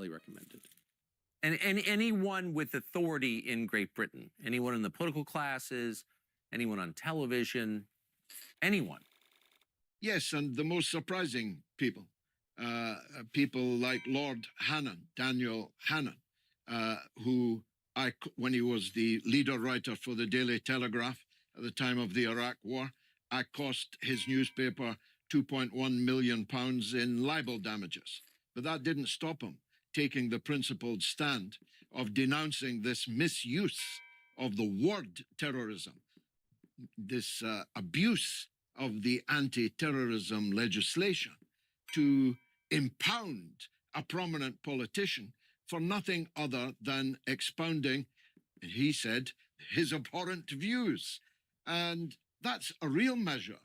highly recommended. And anyone with authority in Great Britain, anyone in the political classes, anyone on television, anyone. Yes, and the most surprising people, people like Lord Hannan, Daniel Hannan, who when he was the leader writer for the Daily Telegraph at the time of the Iraq War, I cost his newspaper £2.1 million in libel damages. But that didn't stop him taking the principled stand of denouncing this misuse of the word terrorism, this abuse of the anti-terrorism legislation to impound a prominent politician for nothing other than expounding, he said, his abhorrent views. And that's a real measure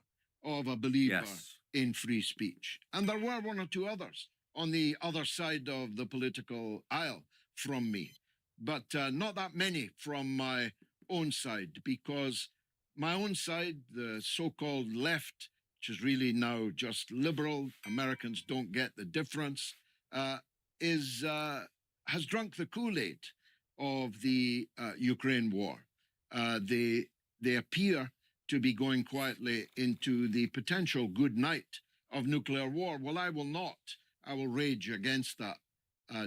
of a believer in free speech. And there were one or two others on the other side of the political aisle from me, but not that many from my own side, because my own side, the so-called left, which is really now just liberal, Americans don't get the difference, has drunk the Kool-Aid of the Ukraine war. They appear to be going quietly into the potential good night of nuclear war. Well, I will not. I will rage against that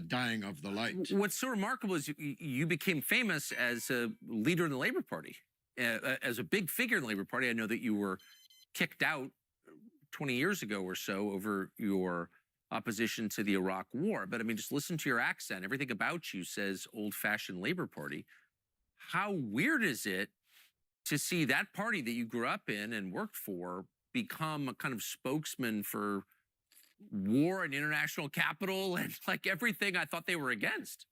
dying of the light. What's so remarkable is you became famous as a leader in the Labour Party. As a big figure in the Labour Party, I know that you were kicked out 20 years ago or so over your opposition to the Iraq War. But I mean, just listen to your accent. Everything about you says old-fashioned Labour Party. How weird is it to see that party that you grew up in and worked for become a kind of spokesman for war and international capital and like everything I thought they were against?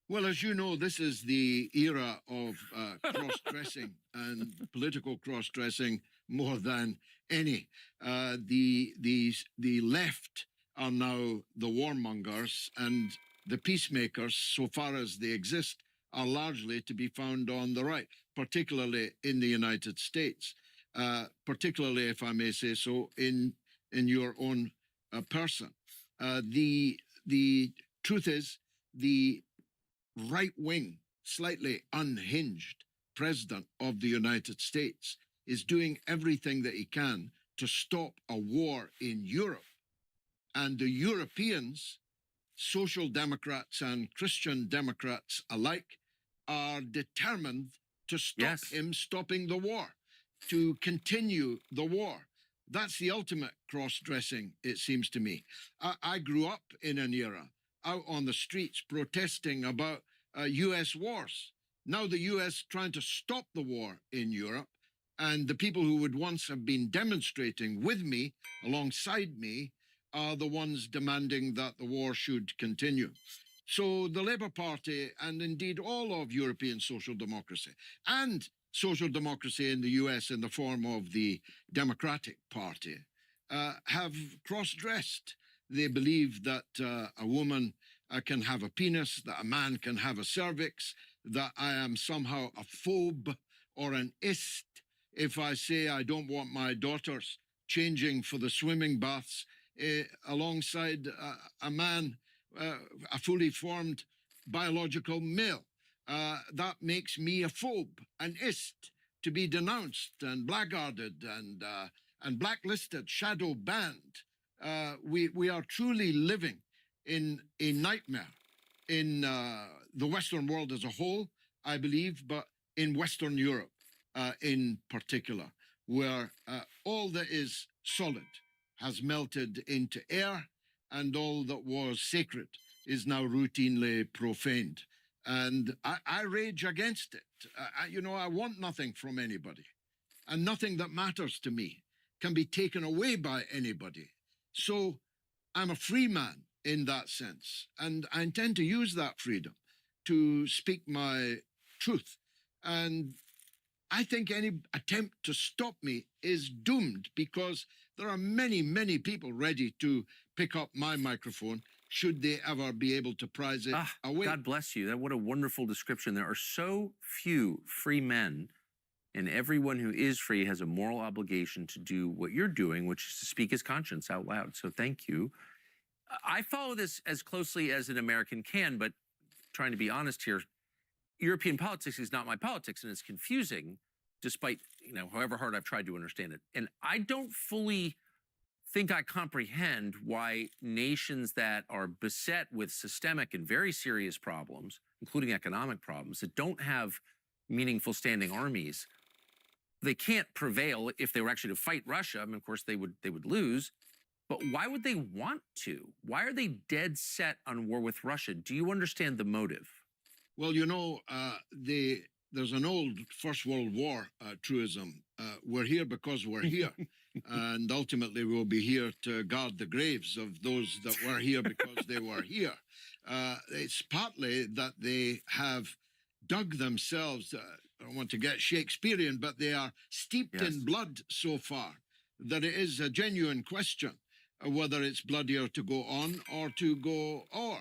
Well, as you know, this is the era of cross-dressing and political cross-dressing more than any. The left are now the warmongers, and the peacemakers, so far as they exist, are largely to be found on the right, particularly in the United States, particularly, if I may say so, in your own person. The truth is, the right-wing, slightly unhinged president of the United States is doing everything that he can to stop a war in Europe. And the Europeans, social democrats and Christian democrats alike, are determined to stop him stopping the war, to continue the war. That's the ultimate cross-dressing, it seems to me. I grew up in an era out on the streets protesting about U.S. wars. Now the U.S. trying to stop the war in Europe, and the people who would once have been demonstrating with me, alongside me, are the ones demanding that the war should continue. So the Labour Party, and indeed all of European social democracy, and social democracy in the US in the form of the Democratic Party, have cross-dressed. They believe that a woman can have a penis, that a man can have a cervix, that I am somehow a phobe or an ist if I say I don't want my daughters changing for the swimming baths alongside a man, a fully formed biological male. That makes me a phobe, an ist, to be denounced and blackguarded and blacklisted, shadow banned. We are truly living in a nightmare in the Western world as a whole, I believe, but in Western Europe in particular, where all that is solid has melted into air, and all that was sacred is now routinely profaned. And I rage against it. I want nothing from anybody, and nothing that matters to me can be taken away by anybody. So I'm a free man in that sense, and I intend to use that freedom to speak my truth. And I think any attempt to stop me is doomed, because there are many, many people ready to pick up my microphone should they ever be able to prize it away. God bless you. What a wonderful description. There are so few free men, and everyone who is free has a moral obligation to do what you're doing, which is to speak his conscience out loud. So thank you. I follow this as closely as an American can, but trying to be honest here, European politics is not my politics, and it's confusing, despite however hard I've tried to understand it. And I don't fully think I comprehend why nations that are beset with systemic and very serious problems, including economic problems, that don't have meaningful standing armies, they can't prevail if they were actually to fight Russia. I mean, of course, they would lose. But why would they want to? Why are they dead set on war with Russia? Do you understand the motive? Well, there's an old First World War truism. We're here because we're here. And ultimately, we'll be here to guard the graves of those that were here because they were here. It's partly that they have dug themselves, I don't want to get Shakespearean, but they are steeped in blood so far that it is a genuine question whether it's bloodier to go on or to go o'er.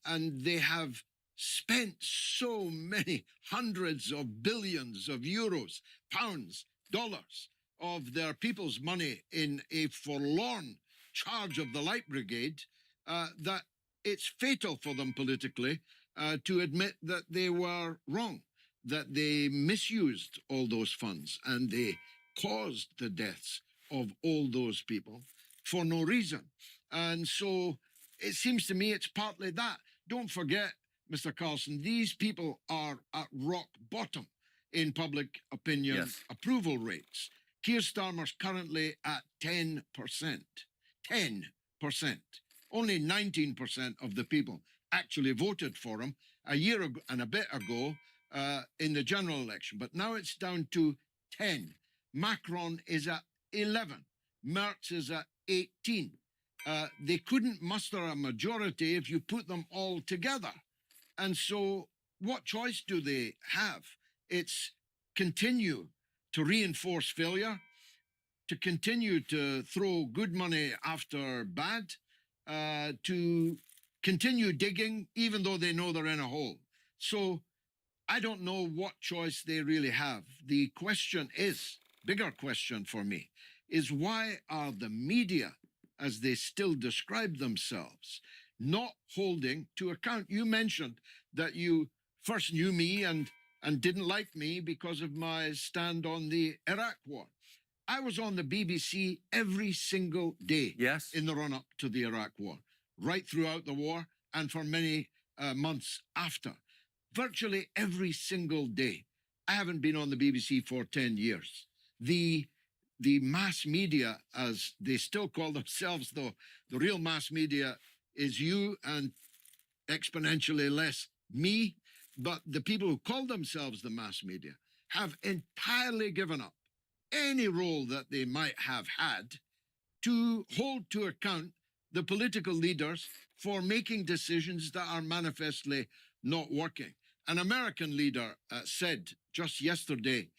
And they have spent so many hundreds of billions of euros, pounds, dollars of their people's money in a forlorn charge of the Light Brigade that it's fatal for them politically to admit that they were wrong, that they misused all those funds and they caused the deaths of all those people for no reason. And so it seems to me it's partly that. Don't forget, Mr. Carlson, these people are at rock bottom in public opinion approval rates. Keir Starmer's currently at 10%. 10%. Only 19% of the people actually voted for him a year ago and a bit ago in the general election. But now it's down to 10. Macron is at 11. Merz is at 18. They couldn't muster a majority if you put them all together. And so what choice do they have? It's continue to reinforce failure, to continue to throw good money after bad, to continue digging even though they know they're in a hole. So I don't know what choice they really have. The question is, bigger question for me, is why are the media, as they still describe themselves, not holding to account? You mentioned that you first knew me and didn't like me because of my stand on the Iraq war. I was on the BBC every single day in the run-up to the Iraq war, right throughout the war and for many months after. Virtually every single day. I haven't been on the BBC for 10 years. The mass media, as they still call themselves, though, the real mass media is you and exponentially less me, but the people who call themselves the mass media have entirely given up any role that they might have had to hold to account the political leaders for making decisions that are manifestly not working. An American leader said just yesterday,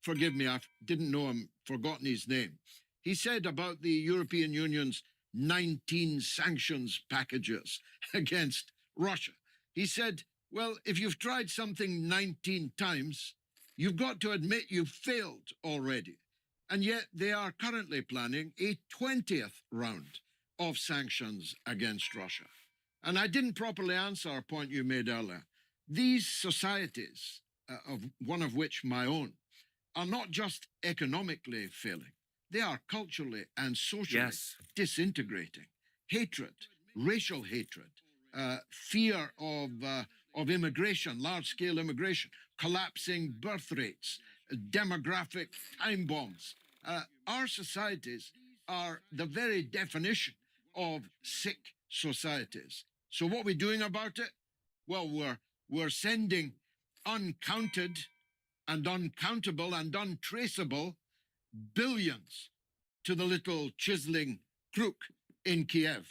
forgive me, I didn't know him, forgotten his name. He said about the European Union's 19 sanctions packages against Russia. He said, well, if you've tried something 19 times, you've got to admit you've failed already. And yet they are currently planning a 20th round of sanctions against Russia. And I didn't properly answer a point you made earlier. These societies, of one of which my own, are not just economically failing. They are culturally and socially disintegrating. Hatred, racial hatred, fear of immigration, large-scale immigration, collapsing birth rates, demographic time bombs. Our societies are the very definition of sick societies. So what are we doing about it? Well, we're sending uncounted and uncountable and untraceable billions to the little chiseling crook in Kiev.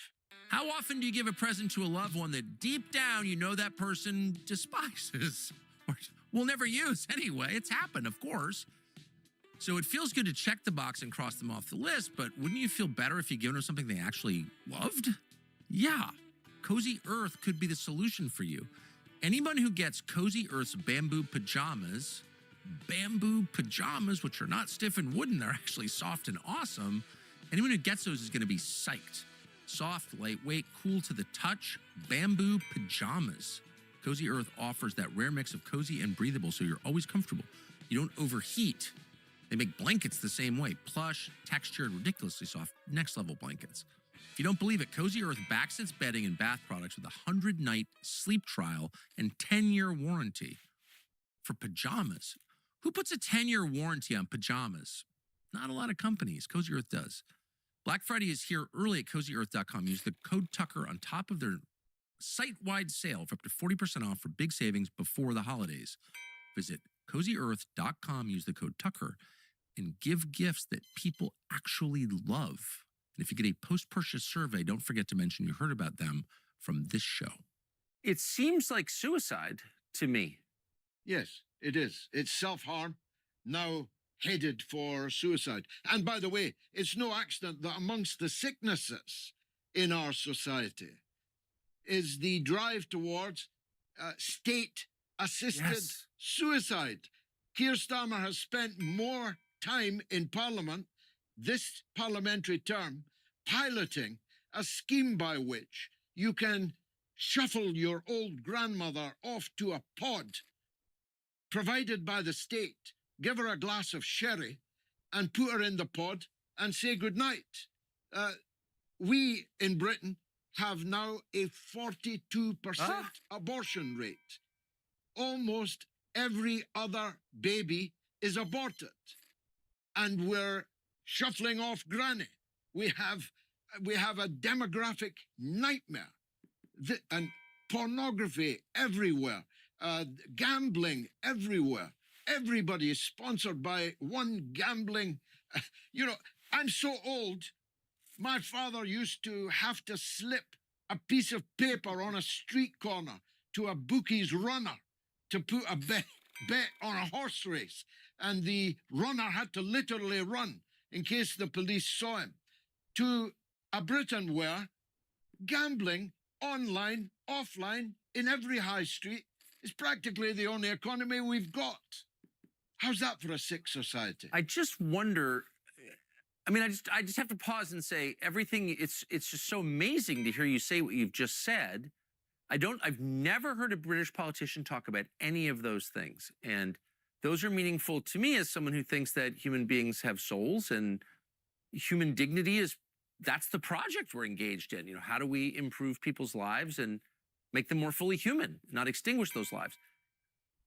How often do you give a present to a loved one that deep down you know that person despises or will never use anyway? It's happened, of course. So it feels good to check the box and cross them off the list, but wouldn't you feel better if you given them something they actually loved? Yeah, Cozy Earth could be the solution for you. Anyone who gets Cozy Earth's bamboo pajamas, which are not stiff and wooden, they're actually soft and awesome. Anyone who gets those is going to be psyched. Soft, lightweight, cool to the touch, bamboo pajamas. Cozy Earth offers that rare mix of cozy and breathable so you're always comfortable. You don't overheat. They make blankets the same way. Plush, textured, ridiculously soft, next level blankets. If you don't believe it, Cozy Earth backs its bedding and bath products with a 100-night sleep trial and 10-year warranty. For pajamas, who puts a 10-year warranty on pajamas? Not a lot of companies. Cozy Earth does. Black Friday is here early at CozyEarth.com. Use the code Tucker on top of their site-wide sale for up to 40% off for big savings before the holidays. Visit CozyEarth.com, use the code Tucker, and give gifts that people actually love. And if you get a post-purchase survey, don't forget to mention you heard about them from this show. It seems like suicide to me. Yes, it is. It's self-harm, now headed for suicide. And by the way, it's no accident that amongst the sicknesses in our society is the drive towards state-assisted suicide. Keir Starmer has spent more time in Parliament this parliamentary term piloting a scheme by which you can shuffle your old grandmother off to a pod provided by the state, give her a glass of sherry and put her in the pod and say goodnight. We in Britain have now a 42% abortion rate. Almost every other baby is aborted. And we're shuffling off granny. We have a demographic nightmare. And pornography everywhere, gambling everywhere. Everybody is sponsored by one gambling. I'm so old, my father used to have to slip a piece of paper on a street corner to a bookie's runner to put a bet on a horse race. And the runner had to literally run in case the police saw him. To a Britain where gambling, online, offline, in every high street is practically the only economy we've got. How's that for a sick society? I just wonder. I mean, I just have to pause and say everything. It's just so amazing to hear you say what you've just said. I've never heard a British politician talk about any of those things, and those are meaningful to me as someone who thinks that human beings have souls and human dignity that's the project we're engaged in. How do we improve people's lives and make them more fully human, not extinguish those lives?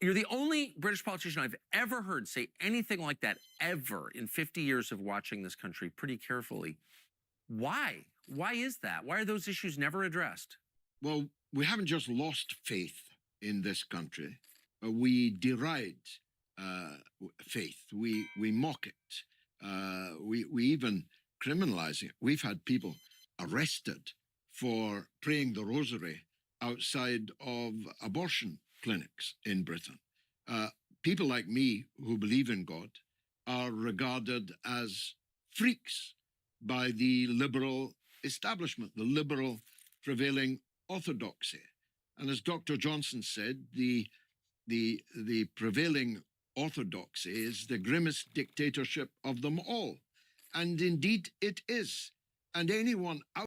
You're the only British politician I've ever heard say anything like that ever in 50 years of watching this country pretty carefully. Why? Why is that? Why are those issues never addressed? Well, we haven't just lost faith in this country. We deride faith. We mock it. We even criminalize it. We've had people arrested for praying the rosary outside of abortion clinics in Britain. People like me who believe in God are regarded as freaks by the liberal establishment, the liberal prevailing orthodoxy. And as Dr. Johnson said, the prevailing orthodoxy is the grimmest dictatorship of them all. And indeed it is. And anyone out